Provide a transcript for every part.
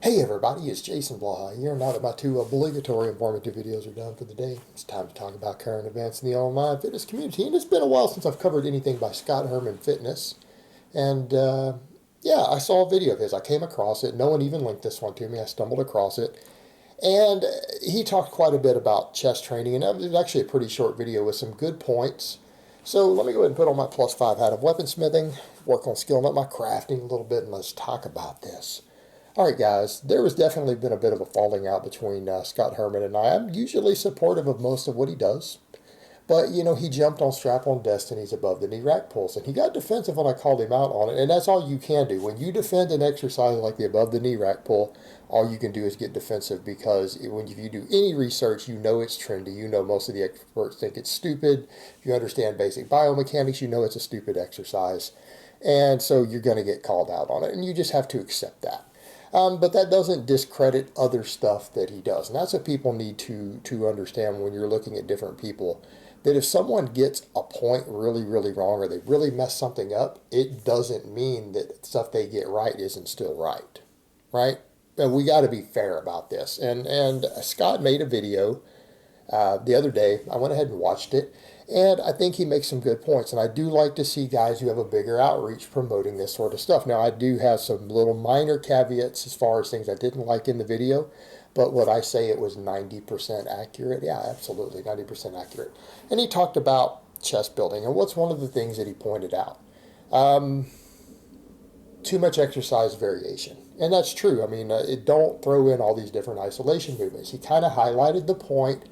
Hey everybody, it's Jason Blaha here. Now that my two obligatory informative videos are done for the day, it's time to talk about current events in the online fitness community. And it's been a while since I've covered anything by ScottHermanFitness. And yeah, I saw a video of his. I came across it. No one even linked this one to me. I stumbled across it. And he talked quite a bit about chest training. And it was actually a pretty short video with some good points. So let me go ahead and put on my +5 hat of weaponsmithing, work on skilling up my crafting a little bit, and let's talk about this. All right, guys, there has definitely been a bit of a falling out between Scott Herman and I. I'm usually supportive of most of what he does, but, you know, he jumped on strap-on Destinies above the knee rack pulls, and he got defensive when I called him out on it, and that's all you can do. When you defend an exercise like the above the knee rack pull, all you can do is get defensive because if you do any research, you know it's trendy. You know most of the experts think it's stupid. If you understand basic biomechanics, you know it's a stupid exercise, and so you're going to get called out on it, and you just have to accept that. But that doesn't discredit other stuff that he does. And that's what people need to understand when you're looking at different people. That if someone gets a point really, really wrong or they really mess something up, it doesn't mean that stuff they get right isn't still right. Right? And we got to be fair about this. And Scott made a video the other day. I went ahead and watched it. And I think he makes some good points. And I do like to see guys who have a bigger outreach promoting this sort of stuff. Now, I do have some little minor caveats as far as things I didn't like in the video. But would I say it was 90% accurate? Yeah, absolutely, 90% accurate. And he talked about chest building. And what's one of the things that he pointed out? Too much exercise variation. And that's true. I mean, don't throw in all these different isolation movements. He kind of highlighted the point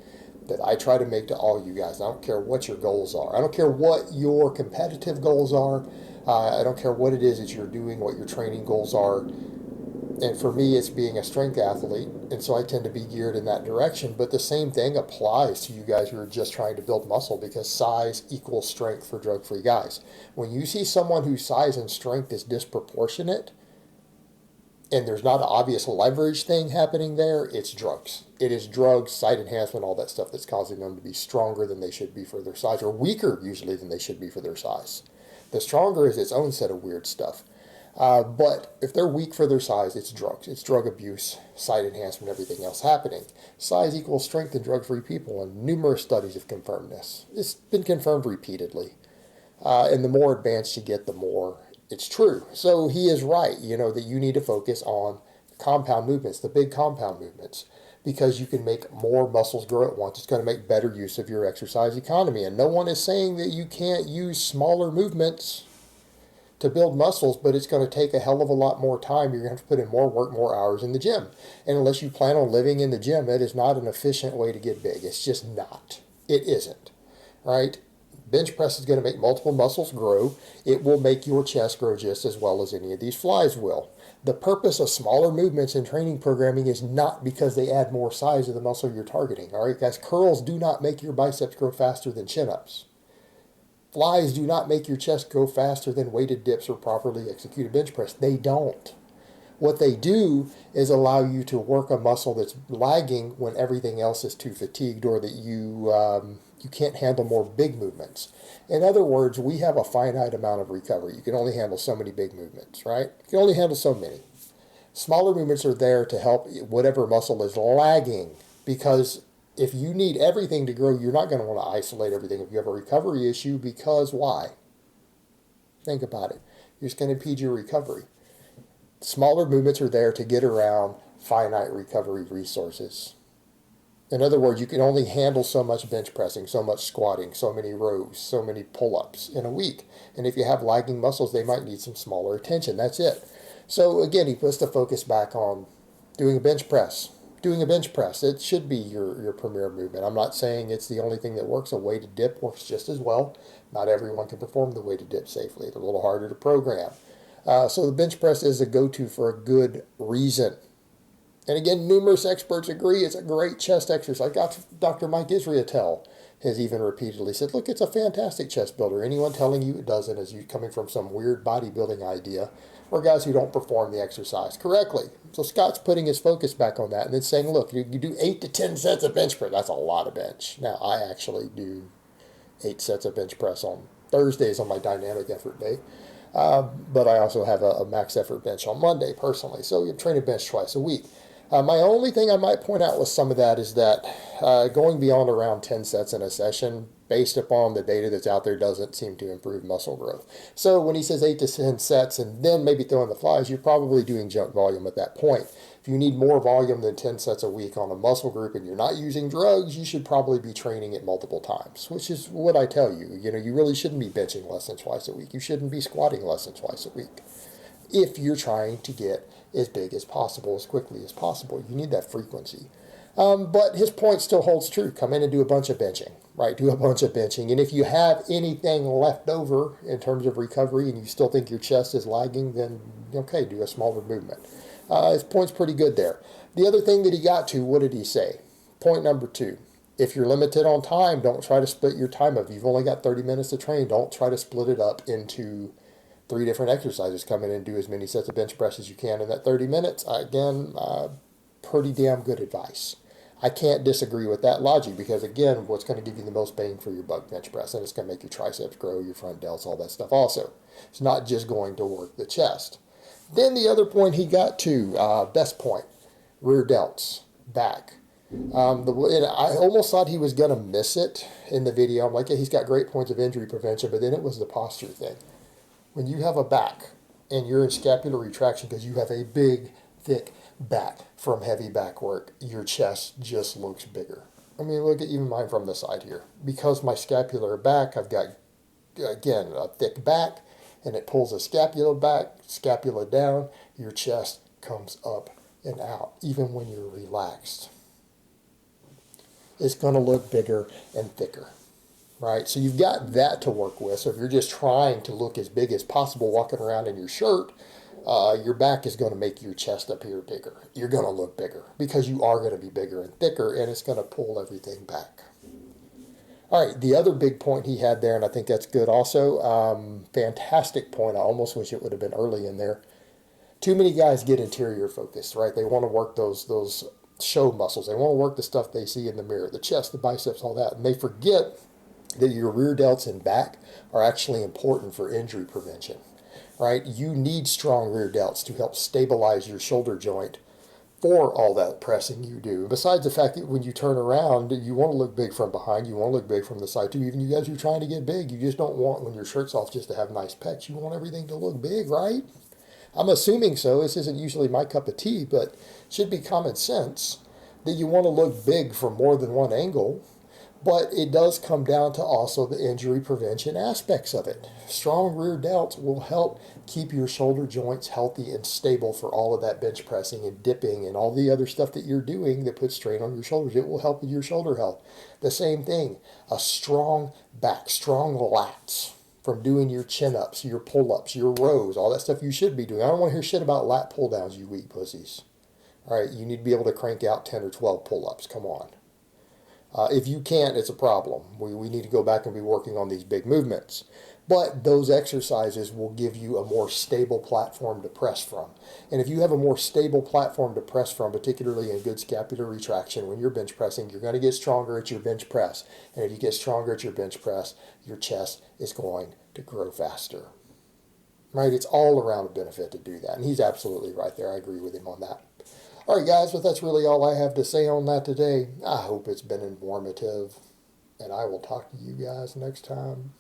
that I try to make to all you guys. I don't care what your goals are. I don't care what your competitive goals are. I don't care what it is that you're doing, what your training goals are. And for me, it's being a strength athlete. And so I tend to be geared in that direction. But the same thing applies to you guys who are just trying to build muscle because size equals strength for drug-free guys. When you see someone whose size and strength is disproportionate, and there's not an obvious leverage thing happening there, it's drugs. It is drugs, site enhancement, all that stuff that's causing them to be stronger than they should be for their size, or weaker usually than they should be for their size. The stronger is its own set of weird stuff. But if they're weak for their size, it's drugs. It's drug abuse, site enhancement, everything else happening. Size equals strength in drug-free people, and numerous studies have confirmed this. It's been confirmed repeatedly. And the more advanced you get, the more it's true. So he is right, you know, that you need to focus on compound movements, the big compound movements, because you can make more muscles grow at once. It's going to make better use of your exercise economy. And no one is saying that you can't use smaller movements to build muscles, but it's going to take a hell of a lot more time. You're going to have to put in more work, more hours in the gym. And unless you plan on living in the gym, it is not an efficient way to get big. It's just not. It isn't, right? Bench press is going to make multiple muscles grow. It will make your chest grow just as well as any of these flies will. The purpose of smaller movements in training programming is not because they add more size to the muscle you're targeting. All right, guys, curls do not make your biceps grow faster than chin-ups. Flies do not make your chest grow faster than weighted dips or properly executed bench press. They don't. What they do is allow you to work a muscle that's lagging when everything else is too fatigued or that you can't handle more big movements. In other words, we have a finite amount of recovery. You can only handle so many big movements, right? You can only handle so many. Smaller movements are there to help whatever muscle is lagging, because if you need everything to grow, you're not going to want to isolate everything if you have a recovery issue, because why? Think about it. You're just going to impede your recovery. Smaller movements are there to get around finite recovery resources. In other words, you can only handle so much bench pressing, so much squatting, so many rows, so many pull-ups in a week. And if you have lagging muscles, they might need some smaller attention. That's it. So again, he puts the focus back on doing a bench press. Doing a bench press, it should be your premier movement. I'm not saying it's the only thing that works. A weighted dip works just as well. Not everyone can perform the weighted dip safely. It's a little harder to program. So the bench press is a go-to for a good reason. And again, numerous experts agree it's a great chest exercise. Dr. Mike Israetel has even repeatedly said, look, it's a fantastic chest builder. Anyone telling you it doesn't is you coming from some weird bodybuilding idea or guys who don't perform the exercise correctly. So Scott's putting his focus back on that and then saying, look, you do 8 to 10 sets of bench press. That's a lot of bench. Now, I actually do 8 sets of bench press on Thursdays on my dynamic effort day. But I also have a max effort bench on Monday personally. So you're training bench twice a week. My only thing I might point out with some of that is that going beyond around 10 sets in a session, based upon the data that's out there, doesn't seem to improve muscle growth. So when he says 8 to 10 sets and then maybe throwing the flies, you're probably doing junk volume at that point. If you need more volume than 10 sets a week on a muscle group and you're not using drugs, you should probably be training it multiple times, which is what I tell you. You know, you really shouldn't be benching less than twice a week. You shouldn't be squatting less than twice a week if you're trying to get as big as possible, as quickly as possible. You need that frequency. But his point still holds true. Come in and do a bunch of benching, right? Do a bunch of benching. And if you have anything left over in terms of recovery and you still think your chest is lagging, then okay, do a smaller movement. His point's pretty good there. The other thing that he got to, what did he say? Point number 2. If you're limited on time, don't try to split your time up. If you've only got 30 minutes to train, don't try to split it up into 3 different exercises. Come in and do as many sets of bench press as you can in that 30 minutes. Again, pretty damn good advice. I can't disagree with that logic because, again, what's going to give you the most bang for your buck bench press? And it's going to make your triceps grow, your front delts, all that stuff also. It's not just going to work the chest. Then the other point he got to, best point, rear delts, back. And I almost thought he was going to miss it in the video. I'm like, yeah, he's got great points of injury prevention, but then it was the posture thing. When you have a back and you're in scapular retraction because you have a big, thick back from heavy back work, your chest just looks bigger. I mean, look at even mine from the side here. Because my scapular back, I've got, again, a thick back, and it pulls a scapula back, scapula down, your chest comes up and out, even when you're relaxed. It's going to look bigger and thicker. Right, so you've got that to work with. So if you're just trying to look as big as possible walking around in your shirt, your back is going to make your chest up here bigger. You're going to look bigger because you are going to be bigger and thicker, and it's going to pull everything back. All right, the other big point he had there, and I think that's good also, fantastic point. I almost wish it would have been early in there. Too many guys get interior focused, right? They want to work those show muscles. They want to work the stuff they see in the mirror, the chest, the biceps, all that, and they forget that your rear delts and back are actually important for injury prevention, right? You need strong rear delts to help stabilize your shoulder joint for all that pressing you do. Besides the fact that when you turn around, you want to look big from behind, you want to look big from the side too. Even you guys who are trying to get big, you just don't want, when your shirt's off, just to have nice pecs. You want everything to look big, right? I'm assuming so. This isn't usually my cup of tea, but it should be common sense that you want to look big from more than one angle. But it does come down to also the injury prevention aspects of it. Strong rear delts will help keep your shoulder joints healthy and stable for all of that bench pressing and dipping and all the other stuff that you're doing that puts strain on your shoulders. It will help with your shoulder health. The same thing, a strong back, strong lats from doing your chin-ups, your pull-ups, your rows, all that stuff you should be doing. I don't want to hear shit about lat pull-downs, you weak pussies. All right, you need to be able to crank out 10 or 12 pull-ups. Come on. If you can't, it's a problem. We need to go back and be working on these big movements. But those exercises will give you a more stable platform to press from. And if you have a more stable platform to press from, particularly in good scapular retraction, when you're bench pressing, you're going to get stronger at your bench press. And if you get stronger at your bench press, your chest is going to grow faster. Right? It's all around a benefit to do that. And he's absolutely right there. I agree with him on that. All right, guys, but that's really all I have to say on that today. I hope it's been informative, and I will talk to you guys next time.